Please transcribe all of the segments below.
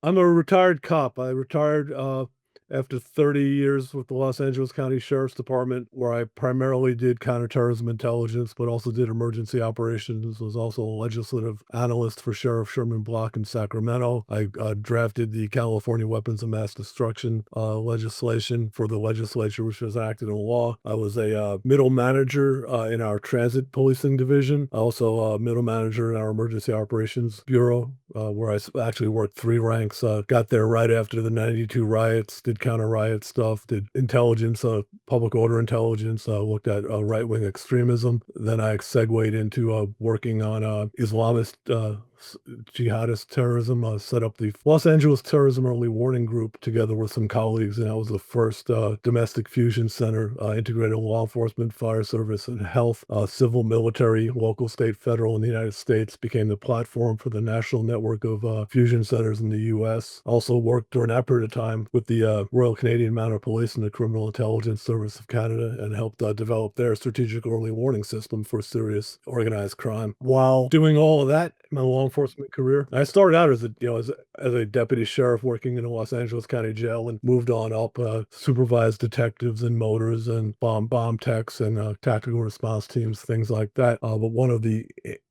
I'm a retired cop. I retired after 30 years with the Los Angeles County Sheriff's Department, where I primarily did counterterrorism intelligence, but also did emergency operations. Was also a legislative analyst for Sheriff Sherman Block in Sacramento. I drafted the California Weapons of Mass Destruction legislation for the legislature, which was enacted into law. I was a middle manager in our transit policing division. Also a middle manager in our emergency operations bureau, where I actually worked three ranks. Got there right after the 92 riots, did counter riot stuff, did intelligence, public order intelligence, looked at right-wing extremism. Then I segued into working on Islamist jihadist terrorism, set up the Los Angeles Terrorism Early Warning Group together with some colleagues, and that was the first domestic fusion center, integrated law enforcement, fire service, and health, civil, military, local, state, federal in the United States, became the platform for the national network of fusion centers in the U.S. Also worked during that period of time with the Royal Canadian Mounted Police and the Criminal Intelligence Service of Canada, and helped develop their strategic early warning system for serious organized crime. While doing all of that, my law enforcement career, I started out as a deputy sheriff working in the Los Angeles County Jail, and moved on up, supervised detectives and motors and bomb techs and tactical response teams, things like that. But one of the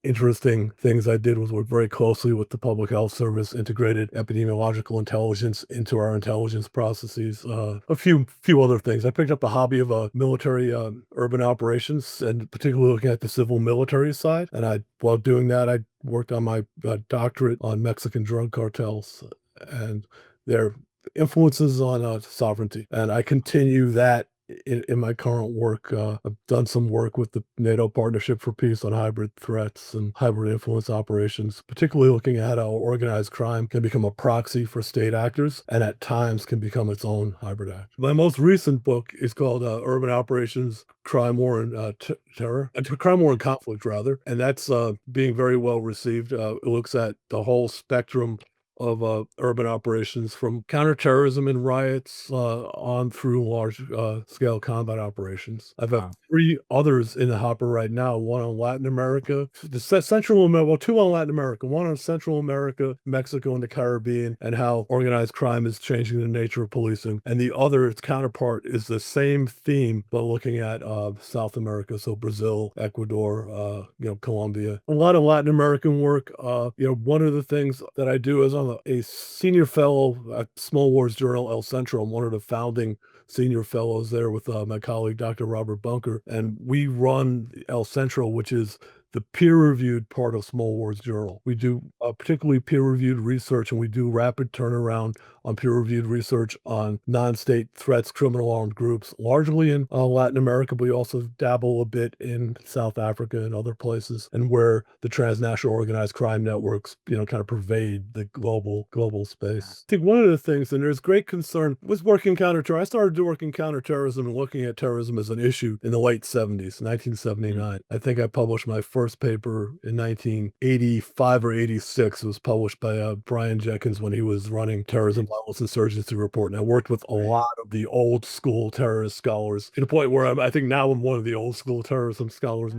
interesting things I did was work very closely with the Public Health Service, integrated epidemiological intelligence into our intelligence processes. A few other things. I picked up the hobby of military urban operations, and particularly looking at the civil military side. And while doing that, I worked on my doctorate on Mexican drug cartels and their influences on sovereignty. And I continue that in my current work. I've done some work with the NATO Partnership for Peace on hybrid threats and hybrid influence operations, particularly looking at how organized crime can become a proxy for state actors and at times can become its own hybrid act. My most recent book is called Urban Operations, Crime, War, and Terror, Crime, War, and Conflict, rather. And that's being very well received. It looks at the whole spectrum of urban operations, from counterterrorism and riots on through large scale combat operations. I've got Wow. three others in the hopper right now, one on Latin America, Central America, well, two on Latin America, one on Central America, Mexico, and the Caribbean, and how organized crime is changing the nature of policing. And the other, its counterpart, is the same theme, but looking at South America, so Brazil, Ecuador, Colombia. A lot of Latin American work. One of the things that I do is I'm a senior fellow at Small Wars Journal El Centro. I'm one of the founding senior fellows there with my colleague, Dr. Robert Bunker. And we run El Centro, which is the peer-reviewed part of Small Wars Journal. We do particularly peer-reviewed research, and we do rapid turnaround on peer-reviewed research on non-state threats, criminal armed groups, largely in Latin America, but we also dabble a bit in South Africa and other places, and where the transnational organized crime networks, kind of pervade the global space. I think one of the things, and there's great concern, was working counterterrorism. I started working counterterrorism and looking at terrorism as an issue in the late 70s, 1979. I think I published my first paper in 1985 or 86. It was published by Brian Jenkins when he was running Terrorism, Violence, Insurgency Report. And I worked with a lot of the old school terrorist scholars, to the point where I think now I'm one of the old school terrorism scholars.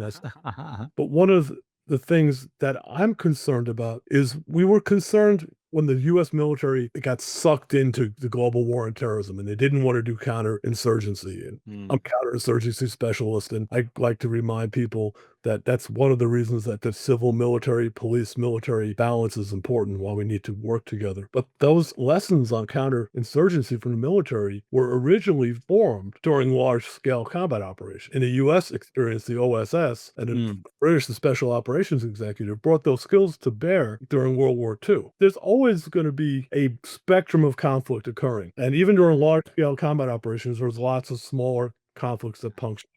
But one of the things that I'm concerned about is we were concerned when the U.S. military got sucked into the global war on terrorism, and they didn't want to do counterinsurgency. And I'm a counterinsurgency specialist, and I like to remind people that that's one of the reasons that the civil military, police military balance is important, while we need to work together. But those lessons on counterinsurgency from the military were originally formed during large-scale combat operations. In the U.S. experience, the OSS and the British, the Special Operations Executive, brought those skills to bear during World War II. There's always going to be a spectrum of conflict occurring. And even during large-scale combat operations, there's lots of smaller conflicts that punctuate.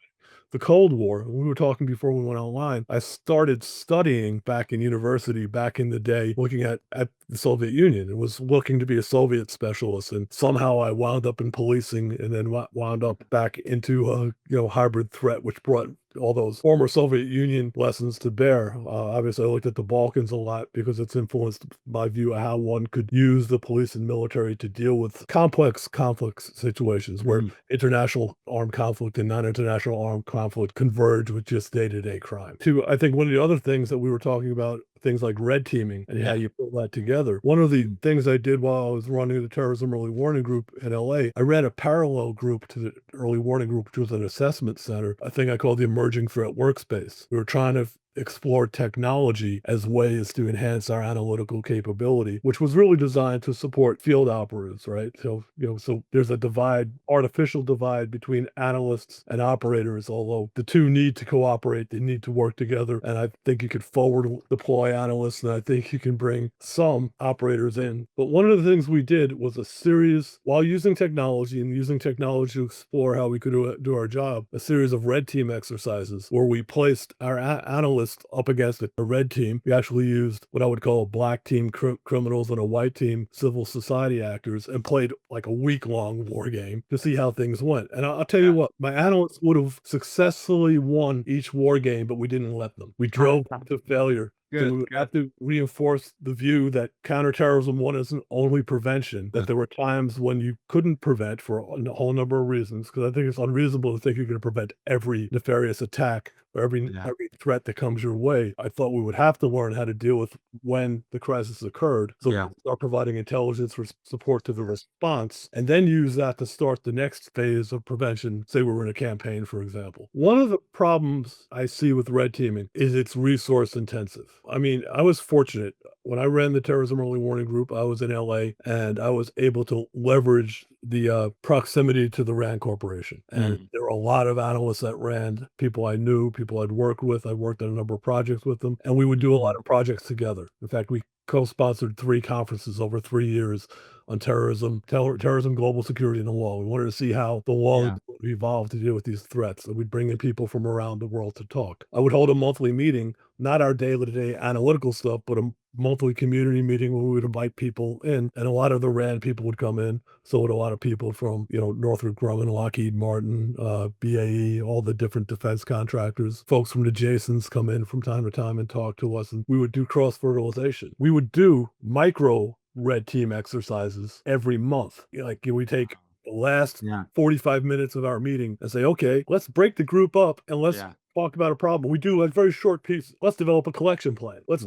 The Cold War, we were talking before we went online, I started studying back in university, back in the day, looking at the Soviet Union, and was looking to be a Soviet specialist. And somehow I wound up in policing, and then wound up back into hybrid threat, which brought all those former Soviet Union lessons to bear. Obviously, I looked at the Balkans a lot because it's influenced my view of how one could use the police and military to deal with complex conflict situations where international armed conflict and non-international armed conflict converge with just day-to-day crime. I think one of the other things that we were talking about things like red teaming and how you put that together. One of the things I did while I was running the terrorism early warning group in LA, I ran a parallel group to the early warning group, which was an assessment center, a thing I called the emerging threat workspace. We were trying to explore technology as ways to enhance our analytical capability, which was really designed to support field operatives, right? So, so there's a divide, artificial divide between analysts and operators, although the two need to cooperate, they need to work together. And I think you could forward deploy analysts, and I think you can bring some operators in. But one of the things we did was a series, while using technology and using technology to explore how we could do our job, a series of red team exercises where we placed our analysts up against a red team. We actually used what I would call a black team criminals and a white team civil society actors and played like a week-long war game to see how things went. And I'll tell you what, my analysts would have successfully won each war game, but we didn't let them. We drove them to failure. So we would have to reinforce the view that counterterrorism one isn't only prevention, that there were times when you couldn't prevent for a whole number of reasons, because I think it's unreasonable to think you're going to prevent every nefarious attack or every threat that comes your way. I thought we would have to learn how to deal with when the crisis occurred. So start providing intelligence support to the response, and then use that to start the next phase of prevention. Say we were in a campaign, for example. One of the problems I see with red teaming is it's resource intensive. I mean, I was fortunate. When I ran the terrorism early warning group, I was in LA and I was able to leverage the proximity to the RAND Corporation. And there were a lot of analysts that ran, people I knew, people I'd worked with. I worked on a number of projects with them, and we would do a lot of projects together. In fact, we co-sponsored 3 conferences over 3 years on terrorism, global security, and the law. We wanted to see how the law would evolve to deal with these threats. And we'd bring in people from around the world to talk. I would hold a monthly meeting, not our day-to-day analytical stuff, but a monthly community meeting where we would invite people in, and a lot of the RAND people would come in. So would a lot of people from, Northrop Grumman, Lockheed Martin, BAE, all the different defense contractors. Folks from the Jasons come in from time to time and talk to us, and we would do cross-fertilization. We would do micro red team exercises every month. We take the last 45 minutes of our meeting and say, okay, let's break the group up and let's talk about a problem. We do a very short piece. Let's develop a collection plan. Let's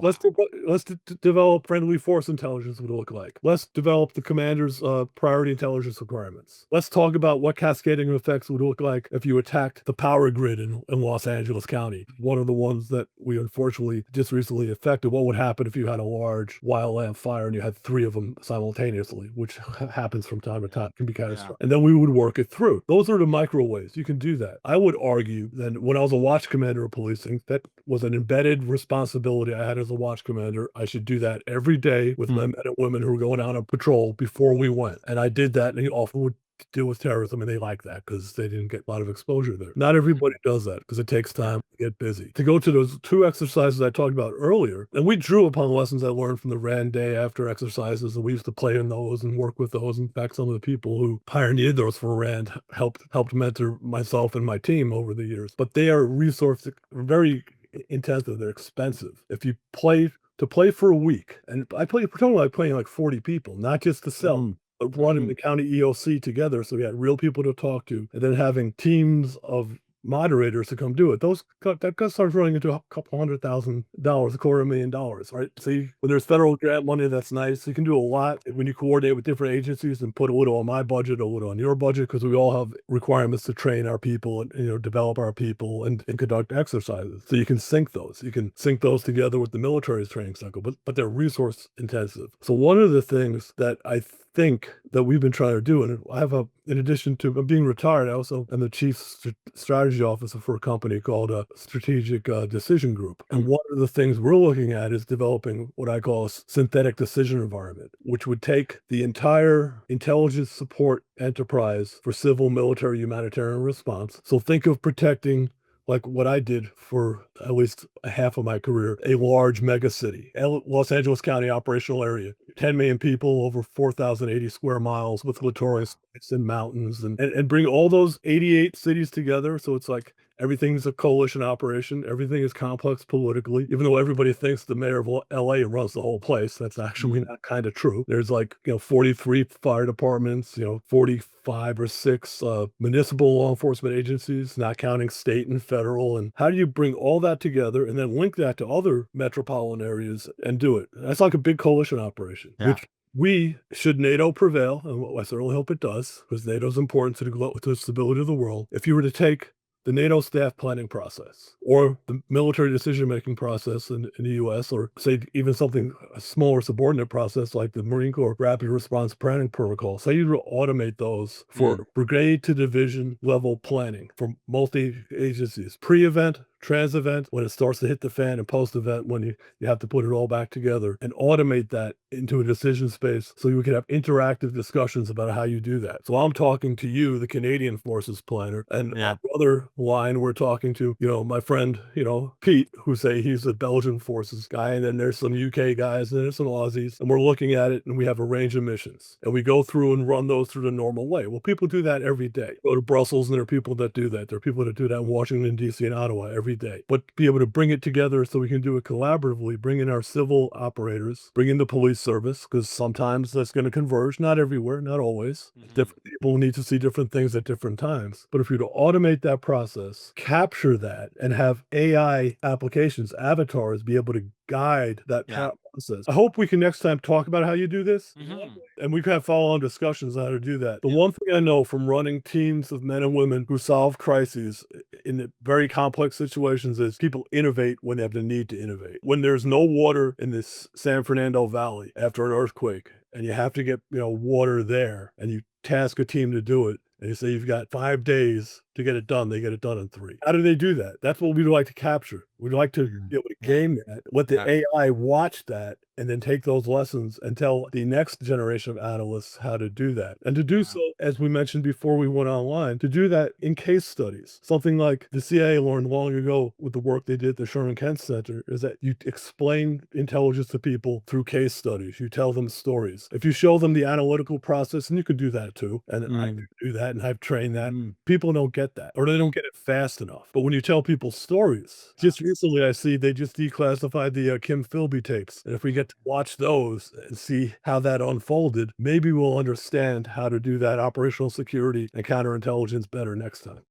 develop friendly force intelligence would look like. Let's develop the commander's priority intelligence requirements. Let's talk about what cascading effects would look like if you attacked the power grid in Los Angeles County. One of the ones that we unfortunately just recently affected. What would happen if you had a large wildland fire and you had 3 of them simultaneously, which happens from time to time, can be catastrophic. And then we would work it through. Those are the micro ways you can do that. I would argue that when I was a watch commander of policing, that was an embedded responsibility I had as a watch commander. I should do that every day with my men and women who were going out on patrol before we went. And I did that, and he often would deal with terrorism, and they like that because they didn't get a lot of exposure there. Not everybody does that because it takes time to get busy. To go to those 2 exercises I talked about earlier, and we drew upon lessons I learned from the RAND day after exercises, and we used to play in those and work with those. In fact, some of the people who pioneered those for RAND helped mentor myself and my team over the years. But they are very intensive. They're expensive. If you play for a week, and I pretend like playing like 40 people, not just the cell. Running the county EOC together, so we had real people to talk to, and then having teams of moderators to come do it. That starts running into $200,000, $250,000, right? See, when there's federal grant money, that's nice. You can do a lot when you coordinate with different agencies and put a little on my budget, a little on your budget, because we all have requirements to train our people and develop our people and conduct exercises. So you can sync those. You can sync those together with the military's training cycle, but they're resource intensive. So one of the things that I think that we've been trying to do, and I have in addition to being retired, I also am the chief strategy officer for a company called a Strategic Decision Group. And one of the things we're looking at is developing what I call a synthetic decision environment, which would take the entire intelligence support enterprise for civil, military, humanitarian response. So think of protecting, like what I did for at least half of my career, a large mega city, Los Angeles County operational area, 10 million people, over 4,080 square miles with littoral sites and mountains, and bring all those 88 cities together. So it's like Everything's a coalition operation. Everything is complex politically, even though everybody thinks the mayor of LA runs the whole place. That's actually Mhm. not kind of true. There's like, 43 fire departments, 45 or 6 municipal law enforcement agencies, not counting state and federal. And how do you bring all that together and then link that to other metropolitan areas and do it? That's like a big coalition operation, Yeah. which we should NATO prevail, and I certainly hope it does, because NATO is important to to the stability of the world. If you were to take the NATO staff planning process or the military decision-making process in the US, or say even something a smaller subordinate process like the Marine Corps Rapid Response Planning Protocol. Say you automate those Mm. for brigade to division level planning for multi-agencies, pre-event, trans-event, when it starts to hit the fan, and post-event when you have to put it all back together, and automate that into a decision space so you can have interactive discussions about how you do that. So I'm talking to you, the Canadian Forces planner, and on Yeah. the other line, we're talking to, my friend, Pete, who say he's the Belgian Forces guy, and then there's some UK guys, and there's some Aussies, and we're looking at it, and we have a range of missions, and we go through and run those through the normal way. Well, people do that every day. Go to Brussels, and there are people that do that. There are people that do that in Washington, D.C. and Ottawa every day. But be able to bring it together so we can do it collaboratively, bring in our civil operators, bring in the police service, because sometimes that's going to converge, not everywhere, not always. Mhm. Different people need to see different things at different times. But if you were to automate that process, capture that, and have AI applications, avatars, be able to guide that Yeah. process. I hope we can next time talk about how you do this, Mhm. and we can have follow-on discussions on how to do that. The Yeah. one thing I know from running teams of men and women who solve crises in the very complex situations is people innovate when they have the need to innovate. When there's no water in this San Fernando Valley after an earthquake, and you have to get, water there, and you task a team to do it, and you say you've got 5 days to get it done, they get it done in 3. How do they do that? That's what we'd like to capture. We'd like to Mhm. be able to game that, let the Yeah. AI watch that, and then take those lessons and tell the next generation of analysts how to do that. And to do Wow. so, as we mentioned before we went online, to do that in case studies. Something like the CIA learned long ago with the work they did at the Sherman Kent Center is that you explain intelligence to people through case studies. You tell them stories. If you show them the analytical process, and you could do that too, and I Mm. do that, and I've trained that. Mm. People don't get that, or they don't get it fast enough. But when you tell people stories, just recently I see they just declassified the Kim Philby tapes. And if we get to watch those and see how that unfolded, maybe we'll understand how to do that operational security and counterintelligence better next time.